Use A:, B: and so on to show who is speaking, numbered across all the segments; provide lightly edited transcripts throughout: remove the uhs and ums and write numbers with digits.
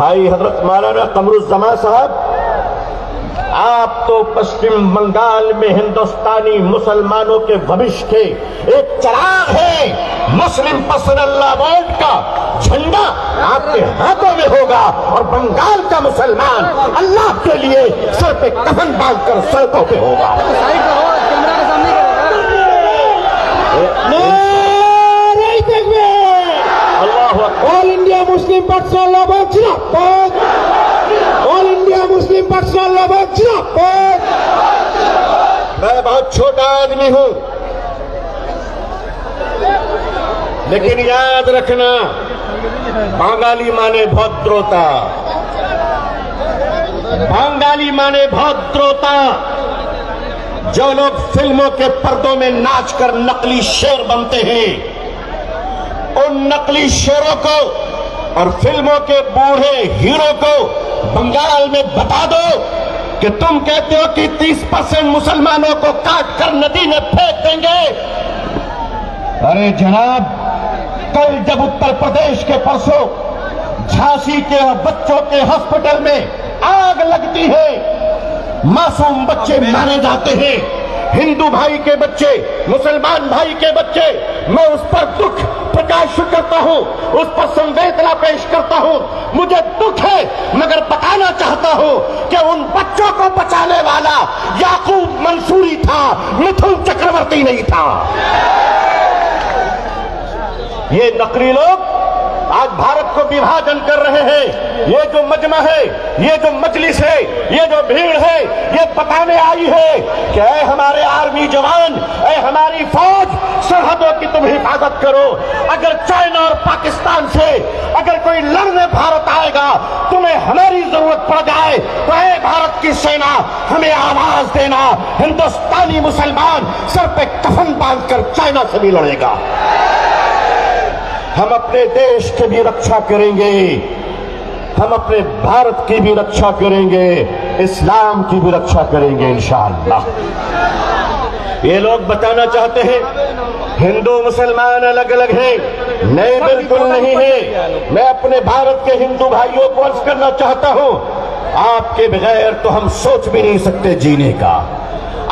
A: भाई हजरत मौलाना कमरुज़्ज़मान साहब, आप तो पश्चिम बंगाल में हिंदुस्तानी मुसलमानों के भविष्य के एक चिराग है। मुस्लिम पर्सनल बोर्ड का झंडा आपके हाथों में होगा और बंगाल का मुसलमान अल्लाह के लिए सर पे कफन बांधकर सड़कों पे होगा।
B: All India Muslim Personal Board जिंदाबाद, All India Muslim Personal Board जिंदाबाद।
A: मैं बहुत छोटा आदमी हूं, लेकिन याद रखना, बंगाली माने भद्रोता, बंगाली माने भद्रोता। जो लोग फिल्मों के पर्दों में नाचकर नकली शेर बनते हैं, उन नकली शेरों को और फिल्मों के बूढ़े हीरो को बंगाल में बता दो कि तुम कहते हो कि 30% मुसलमानों को काट कर नदी में फेंक देंगे। अरे जनाब, कल जब उत्तर प्रदेश के परसों झांसी के बच्चों के हॉस्पिटल में आग लगती है, मासूम बच्चे मारे जाते हैं, हिंदू भाई के बच्चे, मुसलमान भाई के बच्चे, मैं उस पर दुख प्रकाश करता हूं, उस पर संवेदना पेश करता हूं। मुझे दुख है, मगर बताना चाहता हूं कि उन बच्चों को बचाने वाला याकूब मंसूरी था, मिथुन चक्रवर्ती नहीं था। ये नकली लोग आज भारत को विभाजन कर रहे हैं। ये जो मजमा है, ये जो मजलिस है, ये जो भीड़ है, ये बताने आई है कि ऐ हमारे आर्मी जवान, ऐ हमारी फौज, सरहदों की तुम हिफाजत करो। अगर चाइना और पाकिस्तान से अगर कोई लड़ने भारत आएगा, तुम्हें हमारी जरूरत पड़ जाए, तो ऐ भारत की सेना, हमें आवाज देना। हिंदुस्तानी मुसलमान सर पे कफन बांधकर चाइना से भी लड़ेगा। हम अपने देश की भी रक्षा करेंगे, हम अपने भारत की भी रक्षा करेंगे, इस्लाम की भी रक्षा करेंगे इंशाअल्लाह। ये लोग बताना चाहते हैं हिंदू मुसलमान अलग अलग हैं, नहीं, बिल्कुल नहीं है। मैं अपने भारत के हिंदू भाइयों को अर्ज करना चाहता हूं, आपके बगैर तो हम सोच भी नहीं सकते जीने का।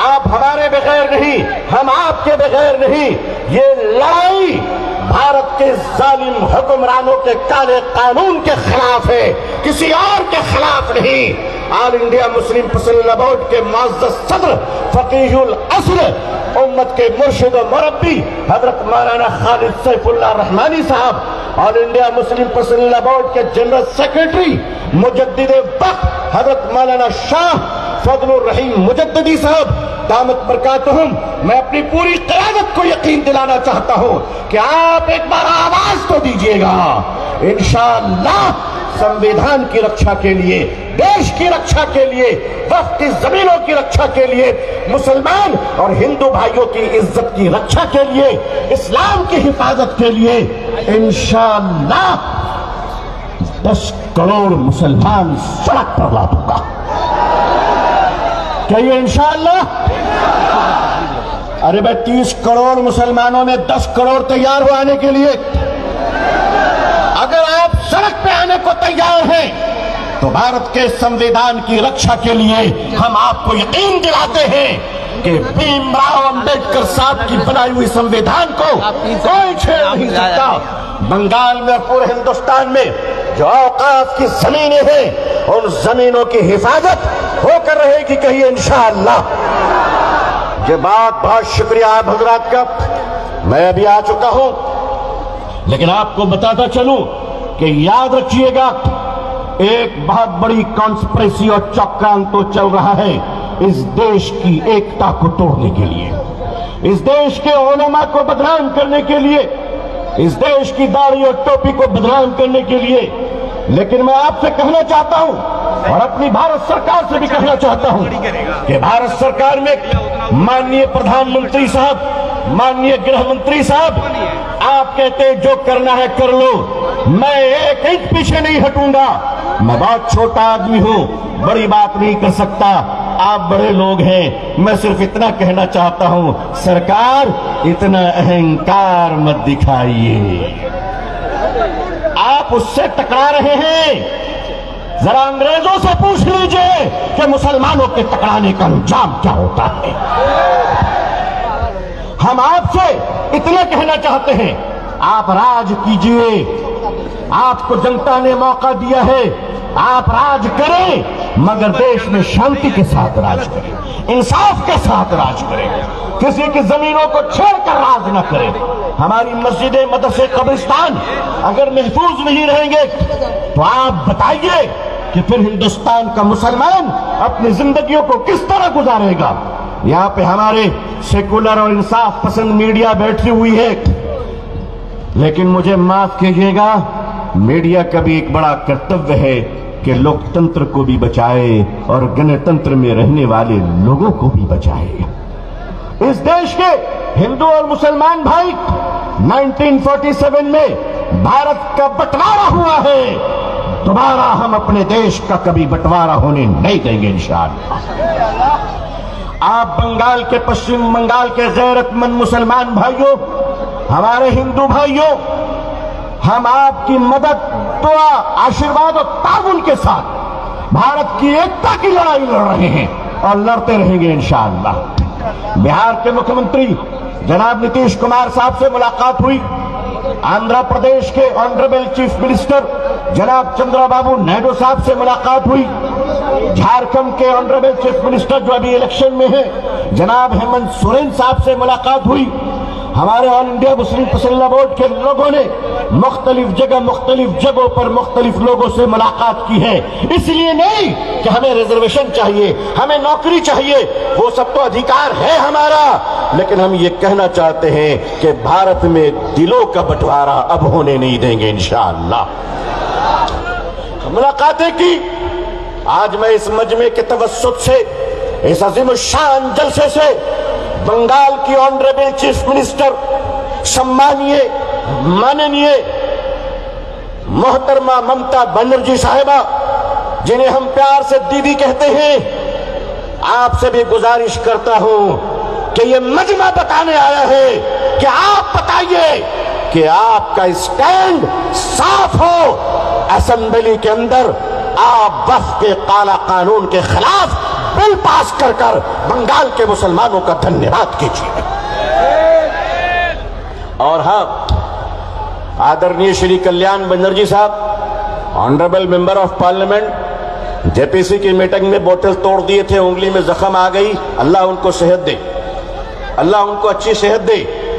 A: आप हमारे बगैर नहीं, हम आपके बगैर नहीं। ये लड़ाई भारत के जालिम हुक्मरानों के काले कानून के खिलाफ है, किसी और के खिलाफ नहीं। All India Muslim Personal board के मुअज़्ज़ज़ सदर फकीहुल असर, उम्मत के मुर्शिद और मुरब्बी हजरत मौलाना खालिद सैफुल्लाह रहमानी साहब, all India Muslim Personal board के जनरल सेक्रेटरी मुजद्दिद वक्त हजरत मौलाना शाह फजलुर रहीम मुजद्दिदी साहब दामत बरकातुहुम, मैं अपनी पूरी क़यादत को यकीन दिलाना चाहता हूं कि आप एक बार आवाज तो दीजिएगा। इंशाअल्लाह संविधान की रक्षा के लिए, देश की रक्षा के लिए, वक्फ की जमीनों की रक्षा के लिए, मुसलमान और हिंदू भाइयों की इज्जत की रक्षा के लिए, इस्लाम की हिफाजत के लिए इंशाअल्लाह 10 करोड़ मुसलमान सड़क पर ला दूंगा। क्या ये इंशाअल्लाह? अरे भाई, 30 करोड़ मुसलमानों में 10 करोड़ तैयार हो आने के लिए। अगर आप सड़क पे आने को तैयार हैं, तो भारत के संविधान की रक्षा के लिए हम आपको यकीन दिलाते हैं कि भीमराव अंबेडकर साहब की बनाई हुई संविधान को कोई छेड़ नहीं सकता। बंगाल में, पूरे हिंदुस्तान में जो औकाफ की जमीनें हैं, उन जमीनों की हिफाजत होकर रहेगी कहीं इंशाअल्लाह। ये बात, बहुत शुक्रिया आप हजरात का। मैं अभी आ चुका हूं, लेकिन आपको बताता चलूं कि याद रखिएगा, एक बहुत बड़ी कॉन्स्पिरेसी और चक्रांत तो चल रहा है इस देश की एकता को तोड़ने के लिए, इस देश के उलमा को बदनाम करने के लिए, इस देश की दाढ़ी और टोपी को बदनाम करने के लिए। लेकिन मैं आपसे कहना चाहता हूं और अपनी भारत सरकार से भी कहना चाहता हूं कि भारत सरकार में माननीय प्रधानमंत्री साहब, माननीय गृह मंत्री साहब, आप कहते हैं जो करना है कर लो, मैं एक इंच पीछे नहीं हटूंगा। मैं बहुत छोटा आदमी हूं, बड़ी बात नहीं कर सकता, आप बड़े लोग हैं। मैं सिर्फ इतना कहना चाहता हूं, सरकार इतना अहंकार मत दिखाइए। आप उससे टकरा रहे हैं, जरा अंग्रेजों से पूछ लीजिए कि मुसलमानों के टकराने का अंजाम क्या होता है। हम आपसे इतना कहना चाहते हैं, आप राज कीजिए, आपको जनता ने मौका दिया है, आप राज करें, मगर देश में शांति के साथ राज करें, इंसाफ के साथ राज करें, किसी की जमीनों को छेड़कर राज न करें। हमारी मस्जिदें, मदरसे, कब्रिस्तान अगर महफूज नहीं रहेंगे तो आप बताइए कि फिर हिंदुस्तान का मुसलमान अपनी जिंदगियों को किस तरह गुजारेगा। यहां पे हमारे सेकुलर और इंसाफ पसंद मीडिया बैठी हुई है, लेकिन मुझे माफ कीजिएगा, मीडिया का भी एक बड़ा कर्तव्य है कि लोकतंत्र को भी बचाए और गणतंत्र में रहने वाले लोगों को भी बचाए। इस देश के हिंदू और मुसलमान भाई 1947 में भारत का बंटवारा हुआ है, दोबारा हम अपने देश का कभी बंटवारा होने नहीं देंगे इंशाअल्लाह। आप बंगाल के, पश्चिम बंगाल के गैरतमंद मुसलमान भाइयों, हमारे हिंदू भाइयों, हम आपकी मदद, दुआ, आशीर्वाद और ताउन के साथ भारत की एकता की लड़ाई लड़ रहे हैं और लड़ते रहेंगे इंशाअल्लाह। बिहार के मुख्यमंत्री जनाब नीतीश कुमार साहब से मुलाकात हुई, आंध्र प्रदेश के ऑनरेबल चीफ मिनिस्टर जनाब चंद्रबाबू नायडू साहब से मुलाकात हुई, झारखंड के ऑनरेबल चीफ मिनिस्टर जो अभी इलेक्शन में है जनाब हेमंत सोरेन साहब से मुलाकात हुई। हमारे ऑल इंडिया मुस्लिम पसंदीदा बोर्ड के लोगों ने मुख्तलिफ जगहों पर मुख्तलिफ लोगों से मुलाकात की है, इसलिए नहीं कि हमें रिजर्वेशन चाहिए, हमें नौकरी चाहिए, वो सब तो अधिकार है हमारा, लेकिन हम ये कहना चाहते हैं कि भारत में दिलों का बंटवारा अब होने नहीं देंगे इंशाअल्लाह। मुलाकातें की। आज मैं इस मजमे के तवस्सुत से, इस अजीम शान जलसे से बंगाल की ऑनरेबल चीफ मिनिस्टर सम्मानीय माननीय मोहतरमा ममता बनर्जी साहिबा, जिन्हें हम प्यार से दीदी कहते हैं, आपसे भी गुजारिश करता हूं कि ये मजमा बताने आया है कि आप बताइए कि आपका स्टैंड साफ हो। असेंबली के अंदर आप वक्फ के काला कानून के खिलाफ बिल पास कर बंगाल के मुसलमानों का धन्यवाद कीजिए। और हां, आदरणीय श्री कल्याण बनर्जी साहब, honourable member of parliament, JPC की मीटिंग में बोतल तोड़ दिए थे, उंगली में जख्म आ गई, अल्लाह उनको सेहत दे, अल्लाह उनको अच्छी सेहत दे।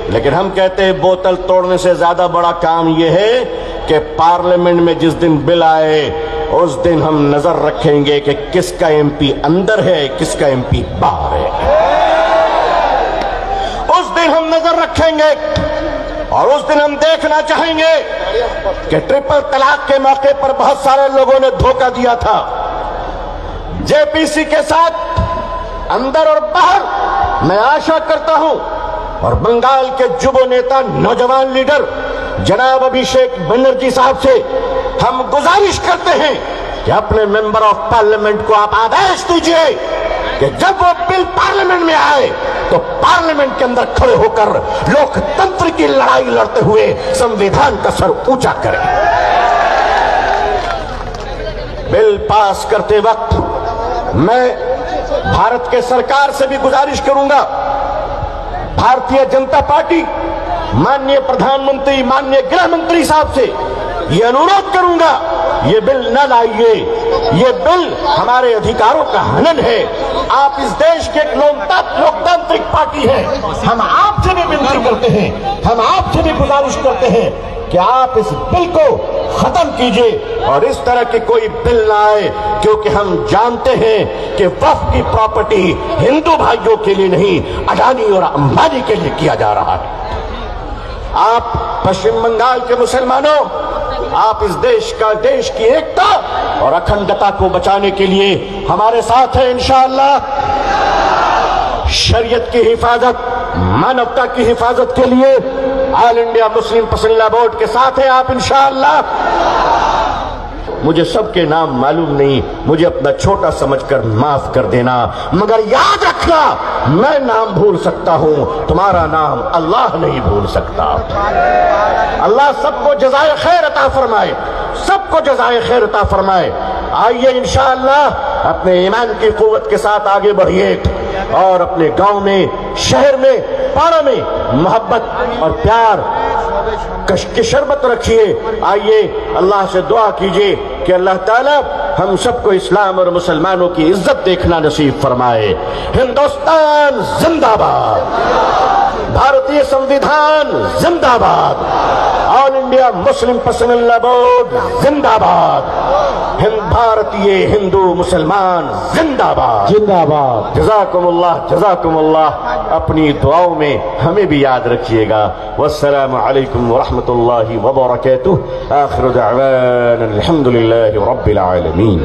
A: लेकिन हम कहते हैं बोतल तोड़ने से ज्यादा बड़ा काम यह है कि पार्लियामेंट में जिस दिन बिल आए उस दिन हम नजर रखेंगे कि किसका एमपी अंदर है, किसका एमपी बाहर है। उस दिन हम नजर रखेंगे और उस दिन हम देखना चाहेंगे कि ट्रिपल तलाक के मौके पर बहुत सारे लोगों ने धोखा दिया था। जेपीसी के साथ अंदर और बाहर मैं आशा करता हूं, और बंगाल के जुबो नेता, नौजवान लीडर जनाब अभिषेक बनर्जी साहब से हम गुजारिश करते हैं कि अपने मेंबर ऑफ पार्लियामेंट को आप आदेश दीजिए कि जब वो बिल पार्लियामेंट में आए तो पार्लियामेंट के अंदर खड़े होकर लोकतंत्र की लड़ाई लड़ते हुए संविधान का सर ऊंचा करें। बिल पास करते वक्त मैं भारत के सरकार से भी गुजारिश करूंगा, भारतीय जनता पार्टी, माननीय प्रधानमंत्री, माननीय गृह मंत्री साहब से ये अनुरोध करूंगा, ये बिल न लाइए, ये बिल हमारे अधिकारों का हनन है। आप इस देश के एक लोकतांत्रिक पार्टी है, हम आपसे भी विनती करते हैं, हम आपसे भी गुजारिश करते हैं कि आप इस बिल को खत्म कीजिए और इस तरह के कोई बिल ना आए, क्योंकि हम जानते हैं कि वक्फ की प्रॉपर्टी हिंदू भाइयों के लिए नहीं, अडानी और अंबानी के लिए किया जा रहा है। आप पश्चिम बंगाल के मुसलमानों, आप इस देश की एकता और अखंडता को बचाने के लिए हमारे साथ हैं इंशाअल्लाह। शरीयत की हिफाजत, मानवता की हिफाजत के लिए ऑल इंडिया मुस्लिम पसंदीदा बोर्ड के साथ हैं आप इंशाअल्लाह। मुझे सबके नाम मालूम नहीं, मुझे अपना छोटा समझकर माफ कर देना, मगर याद रखना, मैं नाम भूल सकता हूं, तुम्हारा नाम अल्लाह नहीं भूल सकता। अल्लाह सबको जज़ाए खैर अता फरमाए, सबको जज़ाए खैर अता फरमाए। आइए इंशाअल्लाह अपने ईमान की कुव्वत के साथ आगे बढ़िए और अपने गांव में, शहर में, पाड़ा में मोहब्बत और प्यार की शरबत रखिए। आइए अल्लाह से दुआ कीजिए कि अल्लाह ताला हम सबको इस्लाम और मुसलमानों की इज्जत देखना नसीब फरमाए। हिंदुस्तान जिंदाबाद, भारतीय संविधान जिंदाबाद, All India Muslim personal law board जिंदाबाद, भारतीय हिंदू मुसलमान जिंदाबाद
B: जिंदाबाद।
A: जज़ाकुमुल्लाह जज़ाकुमुल्लाह। अपनी दुआओं में हमें भी याद रखिएगा। वस्सलामु अलैकुम वरहमतुल्लाहि वबरकातुहू। आखिर दअवाना अल्हम्दुलिल्लाहि रब्बिल आलमीन।